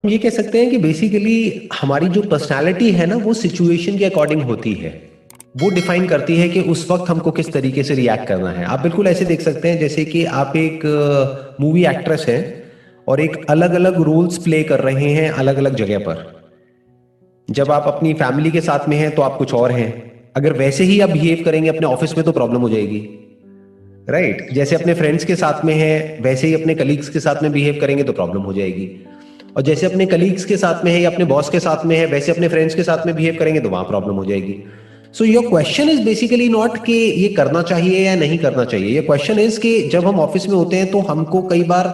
हम ये कह सकते हैं कि बेसिकली हमारी जो पर्सनालिटी है ना, वो सिचुएशन के अकॉर्डिंग होती है। वो डिफाइन करती है कि उस वक्त हमको किस तरीके से रिएक्ट करना है। आप बिल्कुल ऐसे देख सकते हैं जैसे कि आप एक मूवी एक्ट्रेस हैं और एक अलग अलग रोल्स प्ले कर रहे हैं अलग अलग जगह पर। जब आप अपनी फैमिली के साथ में हैं तो आप कुछ और हैं, अगर वैसे ही आप बिहेव करेंगे अपने ऑफिस में तो प्रॉब्लम हो जाएगी, राइट। जैसे अपने फ्रेंड्स के साथ में है वैसे ही अपने कलीग्स के साथ में बिहेव करेंगे तो प्रॉब्लम हो जाएगी। और जैसे अपने कलीग्स के साथ में है या अपने बॉस के साथ में है वैसे अपने फ्रेंड्स के साथ में बिहेव करेंगे तो वहां प्रॉब्लम हो जाएगी। So your question is basically not कि ये करना चाहिए या नहीं करना चाहिए, ये क्वेश्चन इज कि जब हम ऑफिस में होते हैं तो हमको कई बार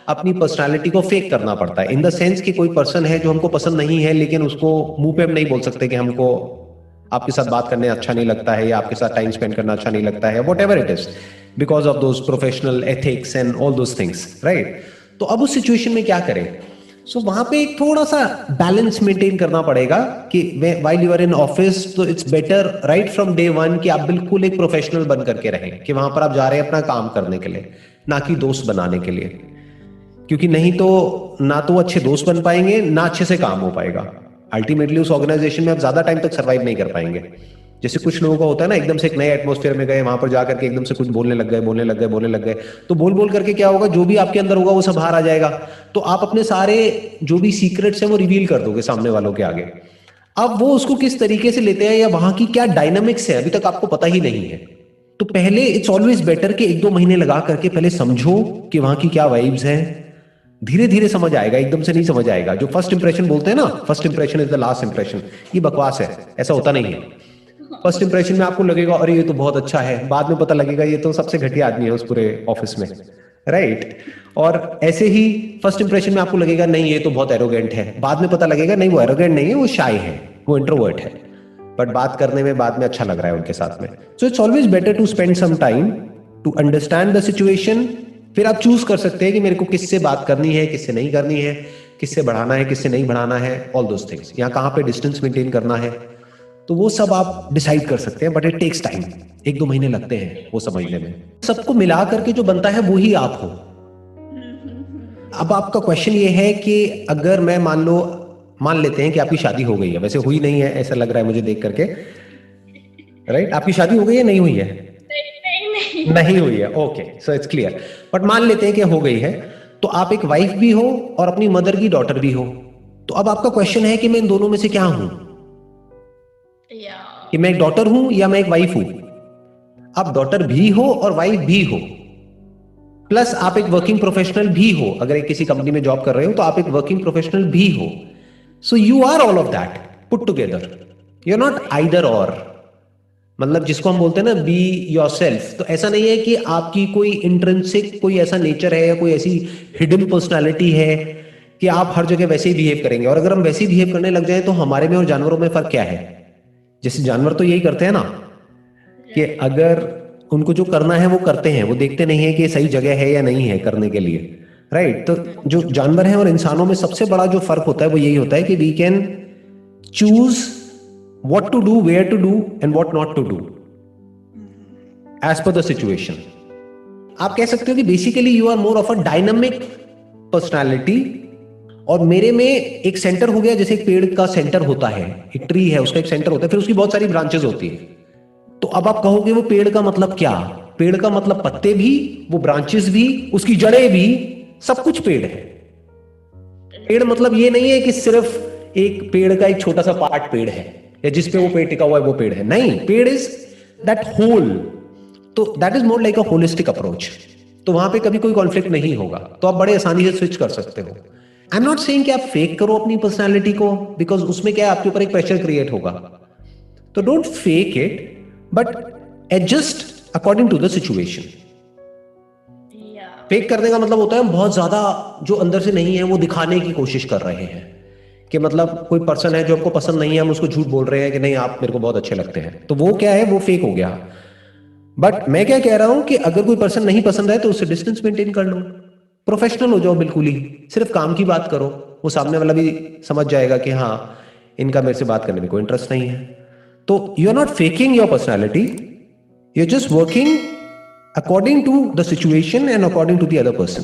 अपनी पर्सनालिटी को फेक करना पड़ता है, इन द सेंस कि कोई पर्सन है जो हमको पसंद नहीं है लेकिन उसको मुंह पे हम नहीं बोल सकते कि हमको आपके साथ बात करने अच्छा नहीं लगता है या आपके साथ टाइम स्पेंड करना अच्छा नहीं लगता है, what ever it is, because of those professional ethics and all those things, right. तो अब उस सिचुएशन में क्या करें? सो वहां पे एक थोड़ा सा बैलेंस मेंटेन करना पड़ेगा कि while you are in office तो it's better right from day one कि आप बिल्कुल एक प्रोफेशनल बन करके रहें, कि वहां पर आप जा रहे हैं अपना काम करने के लिए, ना कि दोस्त बनाने के लिए। क्योंकि नहीं तो ना तो अच्छे दोस्त बन पाएंगे ना अच्छे से काम हो पाएगा। अल्टीमेटली उस ऑर्गेनाइजेशन में आप ज्यादा टाइम तक सर्वाइव नहीं कर पाएंगे। जैसे कुछ लोगों का होता है ना, एकदम से एक नए एटमॉस्फेयर में गए, वहां पर जाकर के एकदम से कुछ बोलने लग गए बोलने लग गए बोलने लग गए, तो बोल बोल करके क्या होगा, जो भी आपके अंदर होगा वो सब बाहर आ जाएगा। तो आप अपने सारे जो भी सीक्रेट्स हैं वो रिवील कर दोगे सामने वालों के आगे। अब वो उसको किस तरीके से लेते हैं या वहां की क्या डायनामिक्स है अभी तक आपको पता ही नहीं है। तो पहले इट्स ऑलवेज बेटर कि एक दो महीने लगा करके पहले समझो कि वहां की क्या वाइब्स हैं। धीरे धीरे समझ आएगा, एकदम से नहीं समझ आएगा। जो फर्स्ट इंप्रेशन बोलते हैं ना, first impression is the last impression, ये बकवास है, ऐसा होता नहीं है। फर्स्ट इंप्रेशन में आपको लगेगा अरे ये तो बहुत अच्छा है, बाद में पता लगेगा ये तो सबसे घटिया आदमी है उस पूरे ऑफिस में, राइट। और ऐसे ही फर्स्ट इंप्रेशन में आपको लगेगा नहीं ये तो बहुत एरोगेंट है, बाद में पता लगेगा नहीं वो एरोगेंट नहीं है, वो शाय है, वो इंट्रोवर्ट है, बट बात करने में बाद में अच्छा लग रहा है उनके साथ में। So it's always better to spend some time to understand the situation. फिर आप चूज कर सकते हैं कि मेरे को किससे बात करनी है किससे नहीं करनी है, किससे बढ़ाना है किससे नहीं बढ़ाना है, ऑल दोस थिंग्स, यहाँ कहाँ पे डिस्टेंस मेंटेन करना है, तो वो सब आप डिसाइड कर सकते हैं। बट इट टेक्स टाइम, एक दो महीने लगते हैं वो समझने में। सबको मिला करके जो बनता है वो ही आप हो। अब आपका क्वेश्चन ये है कि अगर मैं मान लेते हैं कि आपकी शादी हो गई है, वैसे हुई नहीं है ऐसा लग रहा है मुझे देख करके, राइट। आपकी शादी हो गई है नहीं हुई है? नहीं हुई है, okay, so it's clear. But मान लेते हैं कि हो गई है, तो आप एक वाइफ भी हो और अपनी मदर की डॉटर भी हो। तो अब आपका क्वेश्चन है कि मैं इन दोनों में से क्या हूं, कि मैं एक डॉटर हूं या मैं एक वाइफ हूं। आप डॉटर भी हो और वाइफ भी हो, प्लस आप एक वर्किंग प्रोफेशनल भी हो। अगर एक किसी कंपनी में जॉब कर रहे हो तो आप एक वर्किंग प्रोफेशनल भी हो। So you are all of that put together, you are not either or. मतलब जिसको हम बोलते हैं ना बी योर सेल्फ, तो ऐसा नहीं है कि आपकी कोई इंट्रिंसिक कोई ऐसा नेचर है या कोई ऐसी हिडन पर्सनालिटी है कि आप हर जगह वैसे ही बिहेव करेंगे। और अगर हम वैसे ही बिहेव करने लग जाए तो हमारे में और जानवरों में फर्क क्या है? जैसे जानवर तो यही करते हैं ना, कि अगर उनको जो करना है वो करते हैं, वो देखते नहीं है कि सही जगह है या नहीं है करने के लिए, राइट। तो जो जानवर हैं और इंसानों में सबसे बड़ा जो फर्क होता है वो यही होता है कि we can choose what to do, where to do and what not to do as per the situation. आप कह सकते हो कि basically you are more of a dynamic personality, और मेरे में एक सेंटर हो गया, जैसे एक पेड़ का सेंटर होता है, एक ट्री है उसका एक सेंटर होता है, फिर उसकी बहुत सारी ब्रांचेस होती है। तो अब आप कहोगे वो पेड़ का मतलब क्या? पेड़ का मतलब पत्ते भी, वो ब्रांचेस भी, उसकी जड़ें भी, सब कुछ पेड़ है। पेड़ मतलब ये नहीं है कि सिर्फ एक पेड़ का एक छोटा सा पार्ट पेड़ है या जिसपे वो पेड़ टिका हुआ है वो पेड़ है, नहीं, पेड़ इज दैट होल। तो that is more like a holistic approach. तो वहां पे कभी कोई कॉन्फ्लिक्ट नहीं होगा, तो आप बड़े आसानी से स्विच कर सकते हो। आई एम नॉट सेइंग कि आप फेक करो अपनी पर्सनालिटी को, बिकॉज उसमें क्या है आपके ऊपर एक प्रेशर क्रिएट होगा। तो don't fake it, but adjust according to the situation. Fake करने का मतलब होता है हम बहुत ज्यादा जो अंदर से नहीं है वो दिखाने की कोशिश कर रहे हैं, कि मतलब कोई पर्सन है जो हमको पसंद नहीं है, हम उसको झूठ बोल रहे हैं कि नहीं आप मेरे को बहुत अच्छे लगते हैं, तो वो क्या है, वो फेक हो गया। बट मैं क्या कह रहा हूं कि अगर कोई पर्सन नहीं पसंद है तो उससे डिस्टेंस मेंटेन कर लो, प्रोफेशनल हो जाओ बिल्कुल ही, सिर्फ काम की बात करो, वो सामने वाला भी समझ जाएगा कि हाँ इनका मेरे से बात करने में कोई इंटरेस्ट नहीं है। तो you are not faking your personality, you are just working according to the situation and according to the other person.